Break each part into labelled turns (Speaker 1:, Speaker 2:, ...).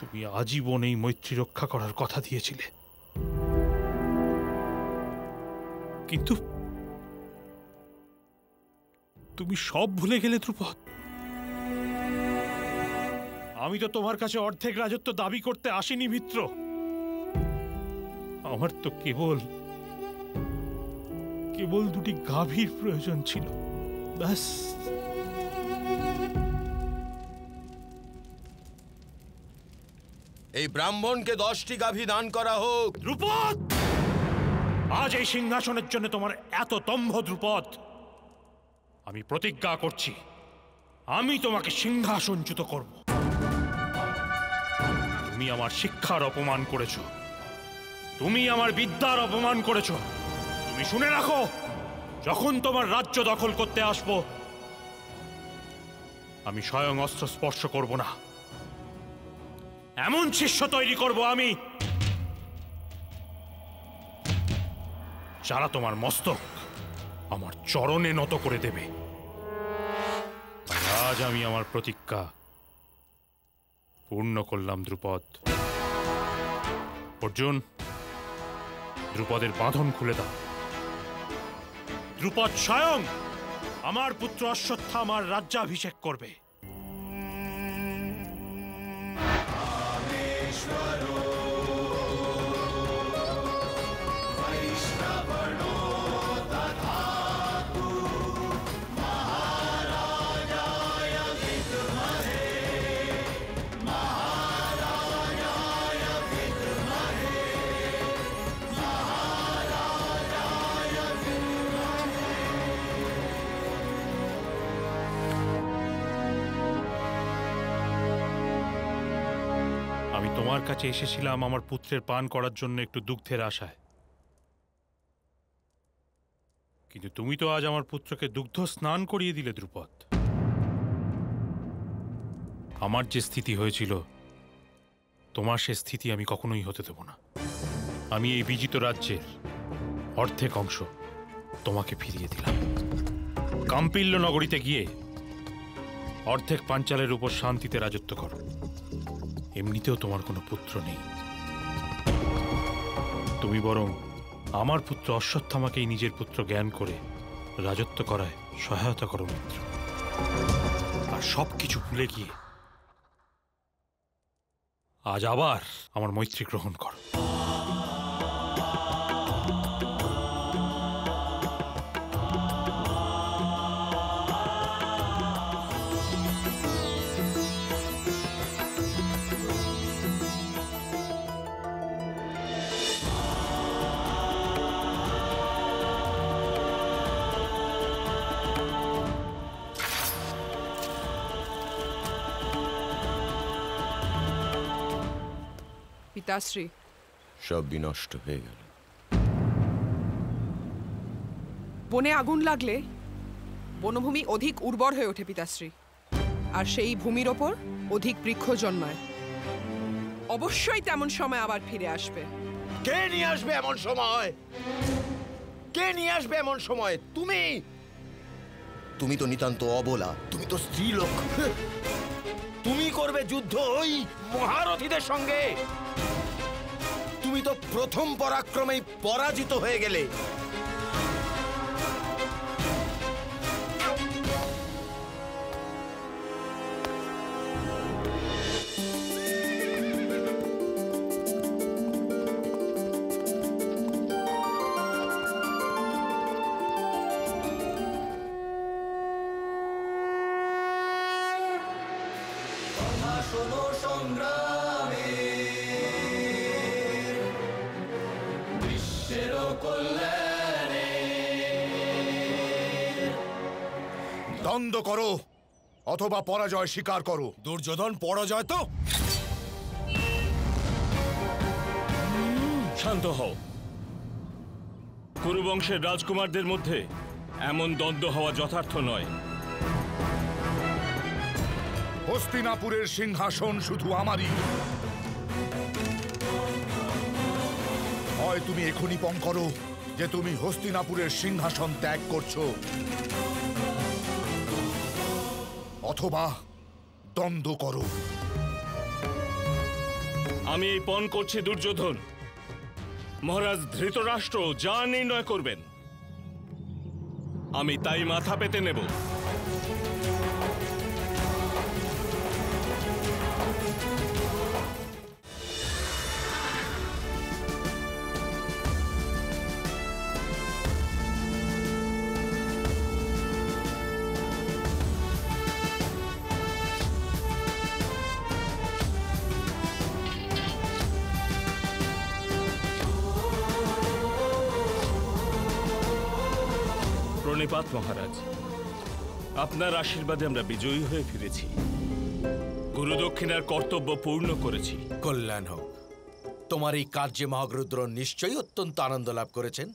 Speaker 1: তুমি আজীবন এই মৈত্রী রক্ষা করার কথা দিয়েছিলে, কিন্তু তুমি সব ভুলে গেলে ধ্রুপদ। আমি তো তোমার কাছে অর্ধেক রাজত্ব দাবি করতে আসিনি মিত্র। আমার তো কেবল দুটি গাভীর প্রয়োজন ছিল, ব্যাস।
Speaker 2: এই ব্রাহ্মণকে 10টি গাভী দান করা হোক।
Speaker 1: ধ্রুপদ, আজ এই সিংহাসনের জন্য তোমার এত দম্ভ ধ্রুপদ। আমি প্রতিজ্ঞা করছি, আমি তোমাকে সিংহাসনচ্যুত করব। তুমি আমার শিক্ষার অপমান করেছ, তুমি আমার বিদ্যার অপমান করেছ। তুমি শুনে রাখো, যখন তোমার রাজ্য দখল করতে আসব, আমি স্বয়ং অস্ত্র স্পর্শ করব না। এমন শিষ্য তৈরি করব আমি, যারা তোমার মস্তক আমার চরণে নত করে দেবে। আজ আমি আমার প্রতিজ্ঞা পূর্ণ করলাম ধ্রুপদ। অর্জুন, ধ্রুপদের বাঁধন খুলে দাও। ধ্রুপদ স্বয়ং আমার পুত্র অশ্বত্থামার রাজ্যাভিষেক করবে। আমি তোমার কাছে এসেছিলাম আমার পুত্রের পান করার জন্য একটু দুগ্ধের আশায়, কিন্তু তুমি তো আজ আমার পুত্রকে দুগ্ধ স্নান করিয়ে দিলে ধ্রুপদ। আমার যে স্থিতি হয়েছিল, তোমার সে স্থিতি আমি কখনোই হতে দেব না। আমি এই বিজিত রাজ্যের অর্ধেক অংশ তোমাকে ফিরিয়ে দিলাম। কাম্পিল্য নগরীতে গিয়ে অর্ধেক পাঞ্চালের উপর শান্তিতে রাজত্ব করো। এমনিতেও তোমার কোনো পুত্র নেই, তুমি বরং আমার পুত্র অশ্বত্থামাকেই নিজের পুত্র জ্ঞান করে রাজত্ব করায় সহায়তা করো মিত্র। আর সবকিছু ভুলে গিয়ে আজ আবার আমার মৈত্রী গ্রহণ করো।
Speaker 3: পিতাশ্রী,
Speaker 2: সব বিনষ্ট হয়ে গেল।
Speaker 3: বনে আগুন লাগলে বনভূমি অধিক উর্বর হয়ে ওঠে পিতাশ্রী, আর সেই ভূমির ওপর অধিক বৃক্ষ জন্মায়। অবশ্যই তেমন সময় আবার ফিরে আসবে।
Speaker 2: কে নিয়ে আসবে এমন সময়? কে নিয়ে আসবে এমন সময়? তুমি তো নিতান্ত অবলা, তুমি তো স্ত্রীলোক। তুমি করবে যুদ্ধ ওই মহারথীদের সঙ্গে? তুমি তো প্রথম পরাক্রমেই পরাজিত হয়ে গেলে। দ্বন্দ্ব করো অথবা পরাজয় স্বীকার করো। দুর্যোধন, পরাজয় তো।
Speaker 4: শান্ত হও। কুরুবংশের রাজকুমারদের মধ্যে এমন দ্বন্দ্ব হওয়া যথার্থ নয়।
Speaker 5: হস্তিনাপুরের সিংহাসন শুধু আমারই। হয় তুমি এখনই পণ করো যে তুমি হস্তিনাপুরের সিংহাসন ত্যাগ করছো, অথবা দ্বন্দ্ব করো।
Speaker 4: আমি এই পণ করছি দুর্যোধন। মহারাজ ধৃতরাষ্ট্র যা নির্ণয় করবেন আমি তাই মাথা পেতে নেব। প্রণিপাত মহারাজ, আপনার আশীর্বাদে আমরা বিজয়ী হয়ে ফিরেছি। গুরুদক্ষিণার কর্তব্য পূর্ণ করেছি।
Speaker 2: কল্যাণ হোক। তোমার এই কার্যে মহারুদ্র নিশ্চয়ই অত্যন্ত আনন্দ লাভ করেছেন।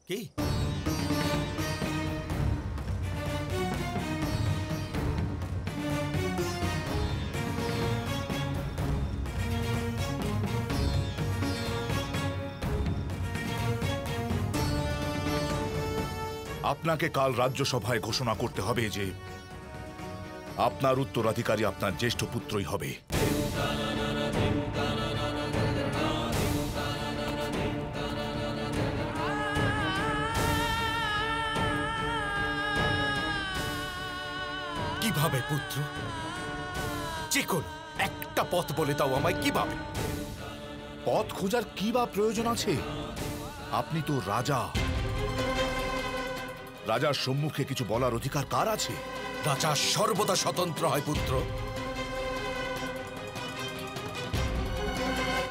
Speaker 2: কি
Speaker 5: আপনাকে কাল রাজ্যসভায় ঘোষণা করতে হবে যে আপনার উত্তরাধিকারী আপনার জ্যেষ্ঠ পুত্রই হবে।
Speaker 2: কিভাবে পুত্র? যে কোনো একটা পথ বলে দাও আমায়, কিভাবে?
Speaker 5: পথ খোঁজার কি বা প্রয়োজন আছে? আপনি তো রাজা। রাজার সম্মুখে কিছু বলার অধিকার কার আছে?
Speaker 2: রাজা সর্বদা স্বতন্ত্র হয় পুত্র।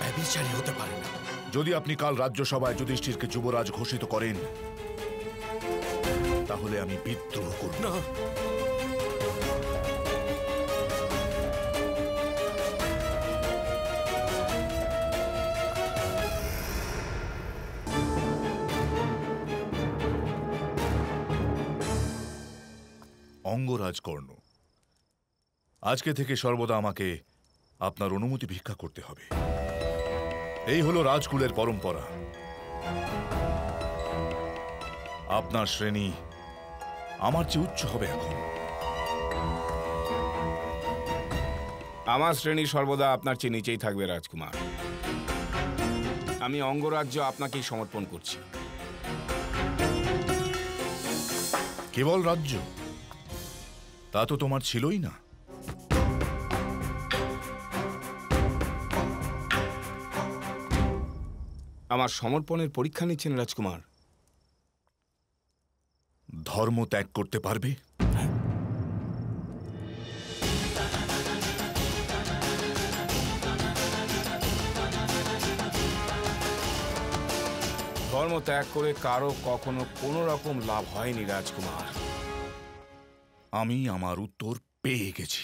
Speaker 2: ব্যভিচারী হতে পারে না।
Speaker 5: যদি আপনি কাল রাজ্যসভায় যুধিষ্ঠিরকে যুবরাজ ঘোষিত করেন, তাহলে আমি বিদ্রোহ করব
Speaker 2: না।
Speaker 5: অঙ্গরাজ কর্ণ, আজকে থেকে সর্বদা আমাকে আপনার অনুমতি ভিক্ষা করতে হবে। এই হলো রাজকুলের পরম্পরা। আপনার শ্রেণী আমার চেয়ে উচ্চ হবে এখন।
Speaker 6: আমার শ্রেণী সর্বদা আপনার চেয়ে নিচেই থাকবে রাজকুমার। আমি অঙ্গরাজ্য আপনাকেই সমর্পণ করছি।
Speaker 5: কেবল রাজ্য তা তো তোমার ছিলই না।
Speaker 6: আমার সমর্পণের পরীক্ষা নিচ্ছেন রাজকুমার।
Speaker 5: ধর্ম ত্যাগ করতে পারবে?
Speaker 6: ধর্ম ত্যাগ করে কারো কখনো কোনো রকম লাভ হয়নি রাজকুমার।
Speaker 5: আমি আমার উত্তর পেয়ে গেছি।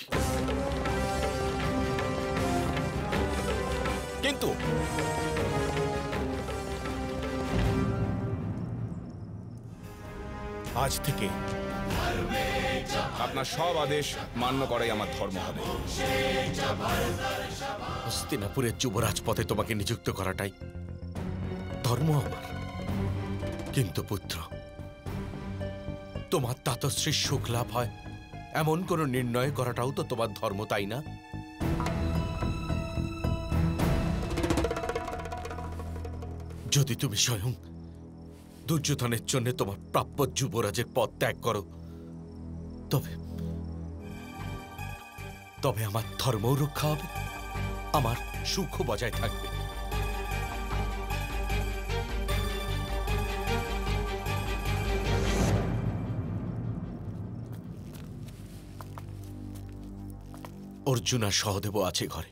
Speaker 2: কিন্তু
Speaker 6: আজ থেকে আপনার সব আদেশ মান্য করাই আমার ধর্ম হবে।
Speaker 2: হস্তিনাপুরের যুবরাজ পদে তোমাকে নিযুক্ত করাটাই ধর্ম আমার। কিন্তু পুত্র, তোমার তাতশ্রীর সুখ লাভ হয় এমন কোন নির্ণয় করাটাও তো তোমার ধর্ম, তাই না? যদি তুমি স্বয়ং দুর্যোধনের জন্য তোমার প্রাপ্য যুবরাজের পদ ত্যাগ করো, তবে তবে আমার ধর্মও রক্ষা হবে, আমার সুখও বজায় থাকবে। অর্জুন আর সহদেবও আছে ঘরে।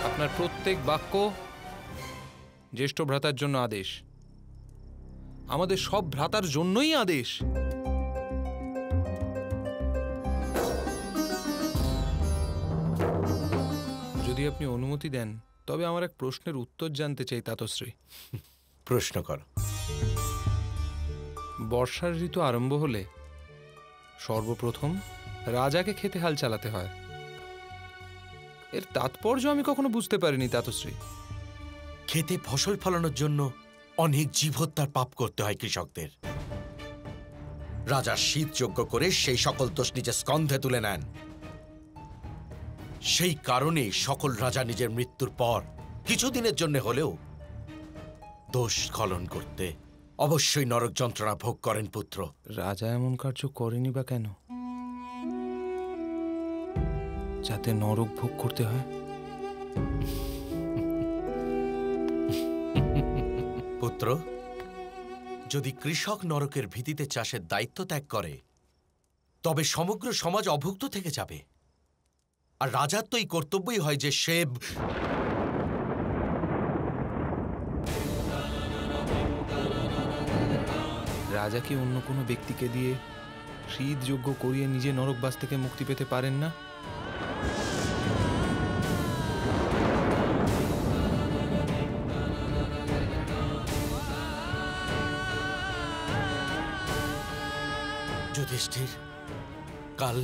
Speaker 7: আপনার প্রত্যেক বাক্য জ্যেষ্ঠ ভ্রাতার জন্য আদেশ, আমাদের সব ভ্রাতার জন্যই আদেশ। যদি আপনি অনুমতি দেন তবে আমার এক প্রশ্নের উত্তর জানতে চাই তাতশ্রী।
Speaker 2: প্রশ্ন কর।
Speaker 7: বর্ষার ঋতু আরম্ভ হলে সর্বপ্রথম রাজাকে খেতে হাল চালাতে হয়। এর তাৎপর্য আমি কখনো বুঝতে পারিনি তাতশ্রী।
Speaker 2: খেতে ফসল ফলানোর জন্য অনেক জীব হত্যার পাপ করতে হয় কৃষকদের। রাজা শীত যজ্ঞ করে সেই সকল দোষ নিজের স্কন্ধে তুলে নেন। সেই কারণে সকল রাজা নিজের মৃত্যুর পর কিছুদিনের জন্য হলেও দোষ স্খলন করতে অবশ্যই নরক যন্ত্রণা ভোগ করেন পুত্র।
Speaker 7: রাজা এমন কার্য করেনি বা কেন যাতে নরক ভোগ করতে হয়?
Speaker 2: পুত্র, যদি কৃষক নরকের ভীতিতে চাষের দায়িত্ব ত্যাগ করে তবে সমগ্র সমাজ অভুক্ত থেকে যাবে। আর রাজার তো এই কর্তব্যই হয় যে সে
Speaker 7: রাজা কি অন্য কোনো ব্যক্তিকে দিয়ে শীত যজ্ঞ করিয়ে নিজে নরকবাস থেকে মুক্তি পেতে পারেন না?
Speaker 2: যুধিষ্ঠির, কাল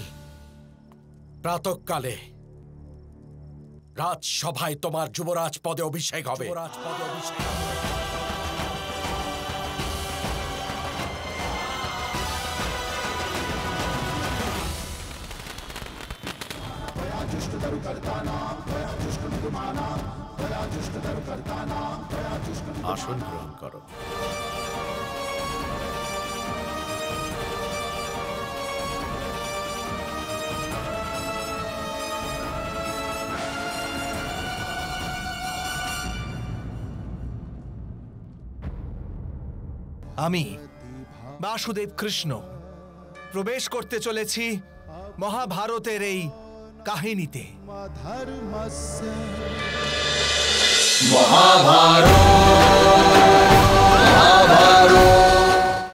Speaker 2: প্রাতঃকালে রাজসভায় তোমার যুবরাজ পদে অভিষেক হবে। আসন গ্রহণ করো।
Speaker 8: আমি বাসুদেব কৃষ্ণ প্রবেশ করতে চলেছি মহাভারতের এই কাহিনীতে।
Speaker 9: মহাভারত।